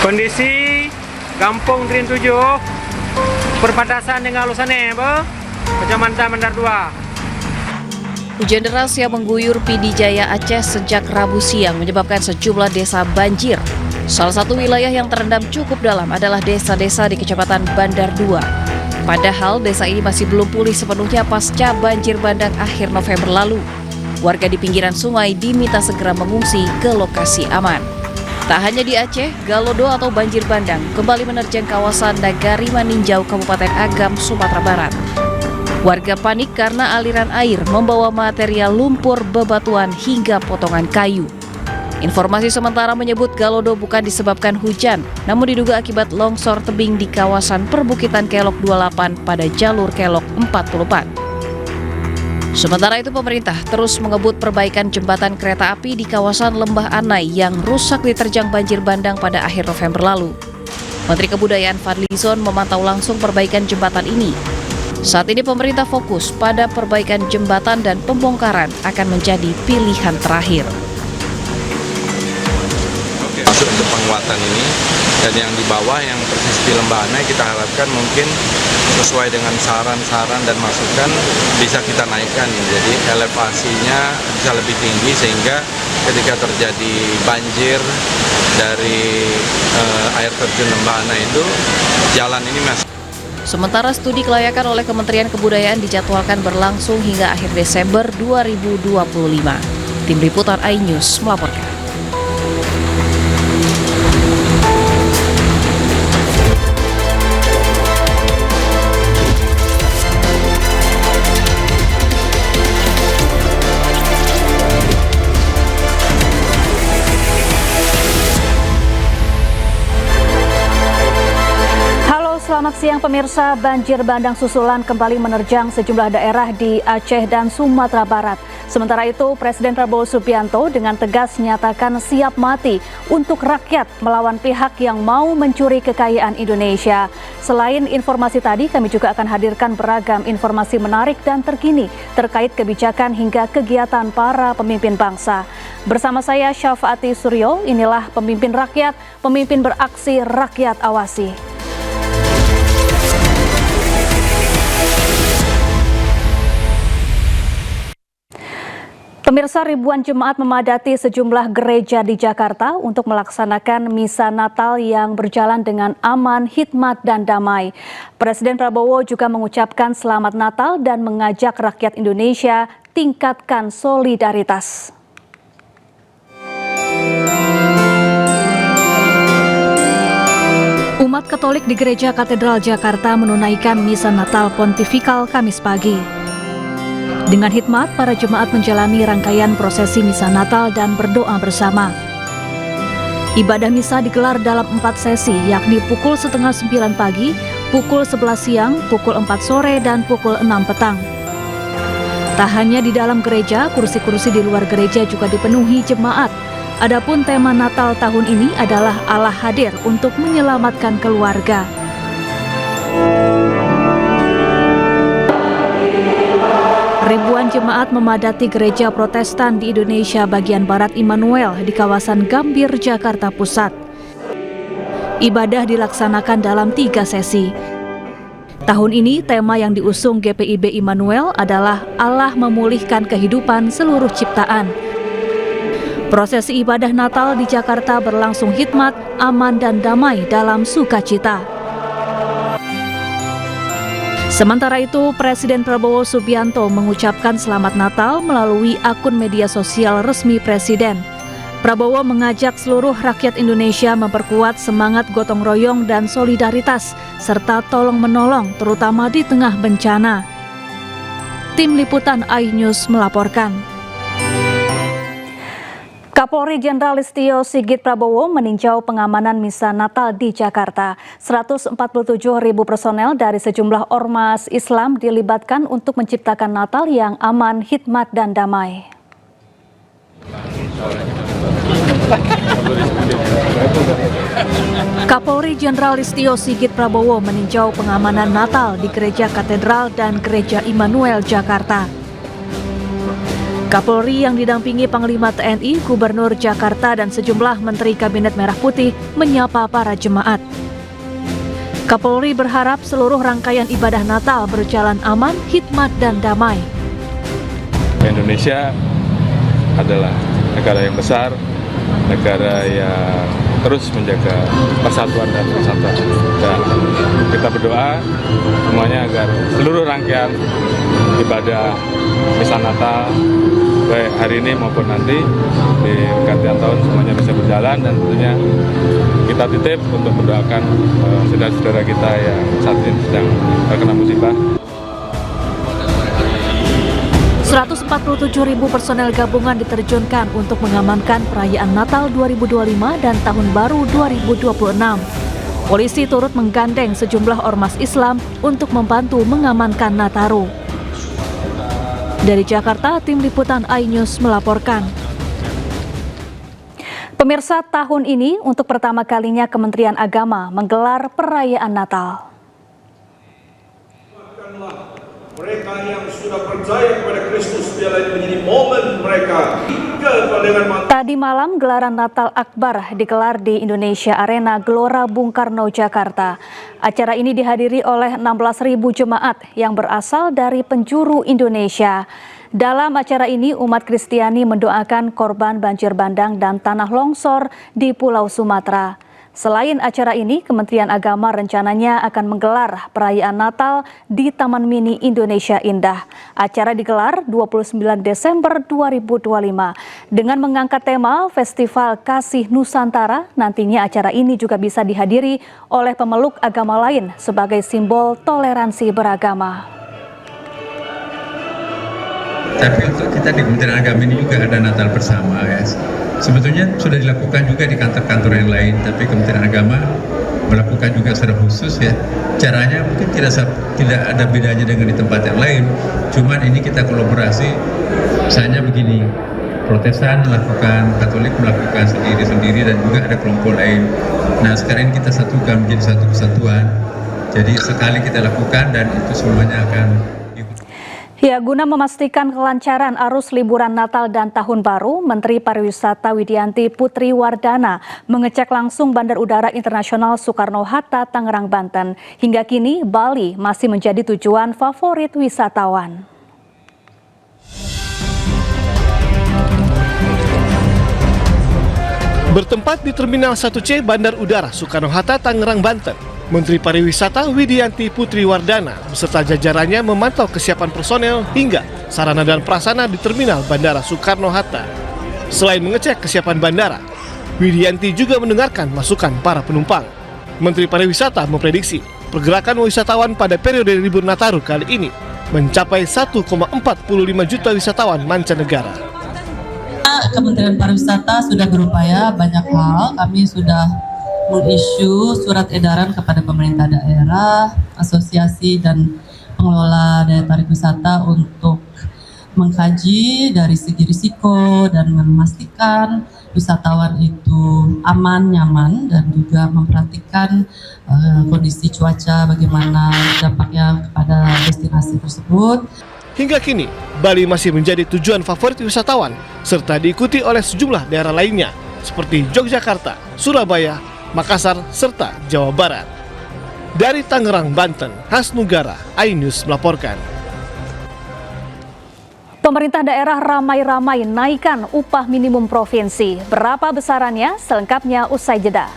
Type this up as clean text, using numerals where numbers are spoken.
Kondisi Kampung Green 7 perbatasan dengan Lusanebe, Kecamatan Bandar 2. Hujan deras yang mengguyur Pidijaya Aceh sejak Rabu siang menyebabkan sejumlah desa banjir. Salah satu wilayah yang terendam cukup dalam adalah desa-desa di Kecamatan Bandar 2. Padahal desa ini masih belum pulih sepenuhnya pasca banjir bandang akhir November lalu. Warga di pinggiran sungai diminta segera mengungsi ke lokasi aman. Tak hanya di Aceh, Galodo atau banjir bandang kembali menerjang kawasan Nagari Maninjau, Kabupaten Agam, Sumatera Barat. Warga panik karena aliran air membawa material lumpur, bebatuan hingga potongan kayu. Informasi sementara menyebut Galodo bukan disebabkan hujan, namun diduga akibat longsor tebing di kawasan perbukitan Kelok 28 pada jalur Kelok 44. Sementara itu pemerintah terus mengebut perbaikan jembatan kereta api di kawasan Lembah Anai yang rusak diterjang banjir bandang pada akhir November lalu. Menteri Kebudayaan Fadlizon memantau langsung perbaikan jembatan ini. Saat ini pemerintah fokus pada perbaikan jembatan dan pembongkaran akan menjadi pilihan terakhir. Masuk untuk penguatan ini, dan yang di bawah yang persis di Lembah Anai kita harapkan mungkin sesuai dengan saran-saran dan masukan bisa kita naikkan, jadi elevasinya bisa lebih tinggi sehingga ketika terjadi banjir dari air terjun Lembah Anai itu jalan ini masih. Sementara studi kelayakan oleh Kementerian Kebudayaan dijadwalkan berlangsung hingga akhir Desember 2025. Tim Liputan iNews melaporkan. Selamat siang pemirsa, banjir bandang susulan kembali menerjang sejumlah daerah di Aceh dan Sumatera Barat. Sementara itu, Presiden Prabowo Subianto dengan tegas menyatakan siap mati untuk rakyat melawan pihak yang mau mencuri kekayaan Indonesia. Selain informasi tadi, kami juga akan hadirkan beragam informasi menarik dan terkini terkait kebijakan hingga kegiatan para pemimpin bangsa. Bersama saya Syafaati Suryo, inilah Pemimpin Rakyat, Pemimpin Beraksi Rakyat Awasi. Pemirsa, ribuan jemaat memadati sejumlah gereja di Jakarta untuk melaksanakan misa Natal yang berjalan dengan aman, hikmat, dan damai. Presiden Prabowo juga mengucapkan selamat Natal dan mengajak rakyat Indonesia tingkatkan solidaritas. Umat Katolik di Gereja Katedral Jakarta menunaikan misa Natal Pontifikal Kamis pagi. Dengan hikmat, para jemaat menjalani rangkaian prosesi misa Natal dan berdoa bersama. Ibadah misa digelar dalam 4 sesi, yakni pukul 8:30 pagi, pukul 11 siang, pukul 4 sore, dan pukul 6 petang. Tak hanya di dalam gereja, kursi-kursi di luar gereja juga dipenuhi jemaat. Adapun tema Natal tahun ini adalah Allah hadir untuk menyelamatkan keluarga. Ribuan jemaat memadati gereja Protestan di Indonesia bagian Barat Immanuel di kawasan Gambir, Jakarta Pusat. Ibadah dilaksanakan dalam 3 sesi. Tahun ini tema yang diusung GPIB Immanuel adalah Allah memulihkan kehidupan seluruh ciptaan. Prosesi ibadah Natal di Jakarta berlangsung hikmat, aman, dan damai dalam sukacita. Sementara itu, Presiden Prabowo Subianto mengucapkan selamat Natal melalui akun media sosial resmi Presiden. Prabowo mengajak seluruh rakyat Indonesia memperkuat semangat gotong royong dan solidaritas, serta tolong-menolong terutama di tengah bencana. Tim Liputan iNews melaporkan. Kapolri Jenderal Listio Sigit Prabowo meninjau pengamanan misa Natal di Jakarta. 147.000 personel dari sejumlah ormas Islam dilibatkan untuk menciptakan Natal yang aman, hikmat, dan damai. Kapolri Jenderal Listio Sigit Prabowo meninjau pengamanan Natal di Gereja Katedral dan Gereja Immanuel Jakarta. Kapolri yang didampingi Panglima TNI, Gubernur Jakarta, dan sejumlah Menteri Kabinet Merah Putih menyapa para jemaat. Kapolri berharap seluruh rangkaian ibadah Natal berjalan aman, hikmat, dan damai. Indonesia adalah negara yang besar, negara yang terus menjaga persatuan dan kesatuan. Dan kita berdoa semuanya agar seluruh rangkaian ibadah Misa Natal baik hari ini maupun nanti di pergantian tahun semuanya bisa berjalan, dan tentunya kita titip untuk mendoakan saudara-saudara kita yang saat ini sedang terkena musibah. 147.000 personel gabungan diterjunkan untuk mengamankan perayaan Natal 2025 dan Tahun Baru 2026. Polisi turut menggandeng sejumlah ormas Islam untuk membantu mengamankan Nataru. Dari Jakarta, tim liputan iNews melaporkan. Pemirsa, tahun ini untuk pertama kalinya Kementerian Agama menggelar perayaan Natal. Mereka yang sudah percaya kepada Kristus, biarlah menjadi momen mereka dengan Tadi malam gelaran Natal Akbar digelar di Indonesia Arena Gelora Bung Karno, Jakarta. Acara ini dihadiri oleh 16.000 jemaat yang berasal dari penjuru Indonesia. Dalam acara ini, umat Kristiani mendoakan korban banjir bandang dan tanah longsor di Pulau Sumatera. Selain acara ini, Kementerian Agama rencananya akan menggelar perayaan Natal di Taman Mini Indonesia Indah. Acara digelar 29 Desember 2025. Dengan mengangkat tema Festival Kasih Nusantara, nantinya acara ini juga bisa dihadiri oleh pemeluk agama lain sebagai simbol toleransi beragama. Tapi untuk kita di Kementerian Agama ini juga ada Natal bersama, ya. Sebetulnya sudah dilakukan juga di kantor-kantor yang lain, tapi Kementerian Agama melakukan juga secara khusus, ya. Caranya mungkin tidak ada bedanya dengan di tempat yang lain, cuman ini kita kolaborasi. Misalnya begini, Protestan melakukan, Katolik melakukan sendiri-sendiri, dan juga ada kelompok lain. Nah, sekarang kita satukan menjadi satu kesatuan. Jadi sekali kita lakukan dan itu semuanya akan. Ya, guna memastikan kelancaran arus liburan Natal dan Tahun Baru, Menteri Pariwisata Widianti Putri Wardana mengecek langsung Bandar Udara Internasional Soekarno-Hatta, Tangerang, Banten. Hingga kini, Bali masih menjadi tujuan favorit wisatawan. Bertempat di Terminal 1C Bandar Udara Soekarno-Hatta, Tangerang, Banten, Menteri Pariwisata Widianti Putri Wardana beserta jajarannya memantau kesiapan personel hingga sarana dan prasarana di Terminal Bandara Soekarno-Hatta. Selain mengecek kesiapan bandara, Widianti juga mendengarkan masukan para penumpang. Menteri Pariwisata memprediksi pergerakan wisatawan pada periode libur Nataru kali ini mencapai 1,45 juta wisatawan mancanegara. Kementerian Pariwisata sudah berupaya banyak hal. Kami sudah mengisyu surat edaran kepada pemerintah daerah, asosiasi dan pengelola daya tarik wisata untuk mengkaji dari segi risiko dan memastikan wisatawan itu aman, nyaman, dan juga memperhatikan kondisi cuaca, bagaimana dampaknya kepada destinasi tersebut. Hingga kini, Bali masih menjadi tujuan favorit wisatawan serta diikuti oleh sejumlah daerah lainnya seperti Yogyakarta, Surabaya, Makassar, serta Jawa Barat. Dari Tangerang, Banten, Hasnugara, iNews melaporkan. Pemerintah daerah ramai-ramai naikkan upah minimum provinsi. Berapa besarannya? Selengkapnya usai jeda.